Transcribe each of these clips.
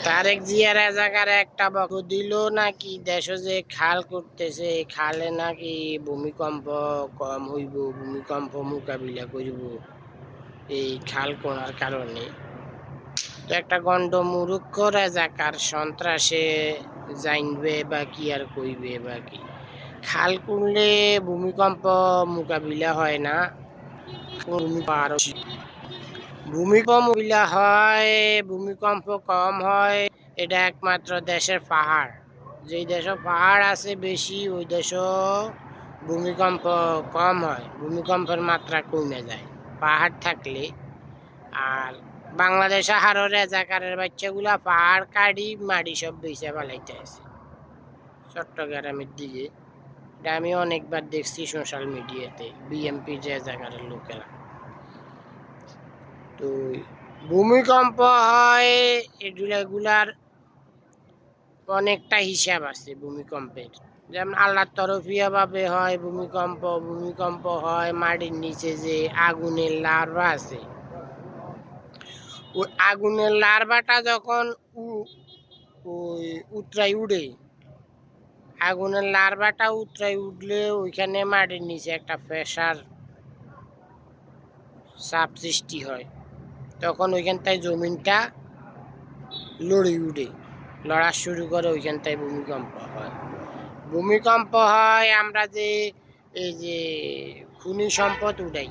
তারেক জিয়া রাজাকার একটা বক্তব্য দিল নাকি দেশ যে খাল করতেছে এই খালে নাকি ভূমিকম্প কম হইব, ভূমিকম্প মোকাবিলা করব এই খাল কোনার কারণে। তো একটা গন্ড মূর্খ রাজাকার সন্ত্রাসে জানবে বা কি আর কইবে বা কি। খাল করলে ভূমিকম্প মোকাবিলা হয় না, ভূমিকম্প মোকাবিলা হয়, ভূমিকম্প কম হয়। এটা একমাত্র দেশের পাহাড়, যেই দেশে পাহাড় আছে বেশি ওই দেশও ভূমিকম্প কম হয়, ভূমিকম্পের মাত্রা কমে যায় পাহাড় থাকলে। আর বাংলাদেশে আরো রেজাকারের বাচ্চাগুলা পাহাড় কাটি মাটি সব বেঁচে পালাইতে আছে চট্টগ্রামের দিকে। এটা আমি অনেকবার দেখছি সোশ্যাল মিডিয়াতে, বিএমপি রেজাকারের লোকেরা। তো ভূমিকম্প হয় এগুলার অনেকটা হিসাব আছে ভূমিকম্পের। যেমন আল্লাহর তরফিয়া ভাবে হয় ভূমিকম্প। ভূমিকম্প হয় মাটির নিচে যে আগুনের লার্ভা আছে, ওই আগুনের লার্ভাটা যখন ওই উতরাই উঠে, আগুনের লার্ভাটা উতরাই উঠলে ওইখানে মাটির নিচে একটা প্রেসার চাপ সৃষ্টি হয়, তখন ওইখানটায় জমিনটা লড়ে উঠে, লড়া শুরু করে, ওইখানটায় ভূমিকম্প হয়। ভূমিকম্প হয় আমরা যে এই যে খনি সম্পদ উঠাই,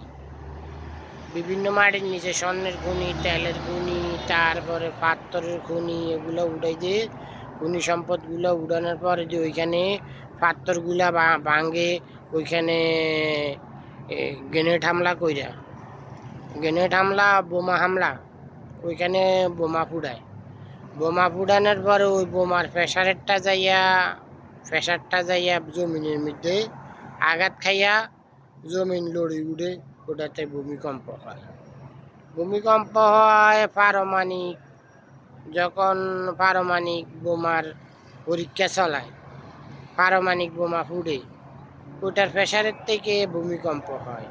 বিভিন্ন মাটির নিচে স্বর্ণের খনি, তেলের খনি, তারপরে পাথরের খনি, এগুলো উঠাই দিয়ে খনি সম্পদগুলো উঠানোর পরে যে ওইখানে পাথরগুলা ভাঙে, ওইখানে গ্রেনেড হামলা কইরা, গ্রেনেড হামলা বোমা হামলা, ওইখানে বোমা ফুটায়। বোমা ফুটানোর পরে ওই বোমার প্রেসারটা যাইয়া জমিনের মধ্যে আঘাত খাইয়া জমিন লড়ে উঠে, ওটাতে ভূমিকম্প হয়। ভূমিকম্প হয় পারমাণবিক, যখন পারমাণবিক বোমার পরীক্ষা চালায়, পারমাণবিক বোমা ফুটে, ওটার প্রেসারের থেকে ভূমিকম্প হয়।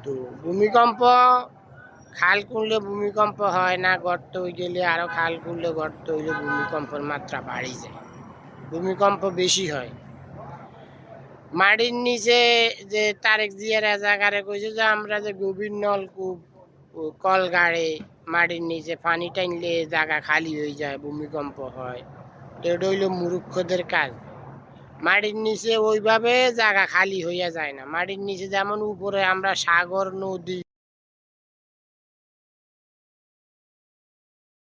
তো ভূমিকম্প খাল করলে ভূমিকম্প হয় না, গর্ত হয়ে গেলে আরো খাল করলে গর্ত হইলে ভূমিকম্পের মাত্রা বাড়ি যায়, ভূমিকম্প বেশি হয়। মাটির নিচে যে তারেক জিয়া রাজাকারে কইছে যে আমরা যে গভীর নলকূপ কল গাড়ে মাটির নিচে পানি টানলে জায়গা খালি হয়ে যায়, ভূমিকম্প হয়। তো এটা হইল মূর্খদের কাজ। মাটির নিচে ওইভাবে জায়গা খালি হইয়া যায় না। মাটির নিচে যেমন উপরে আমরা সাগর, নদী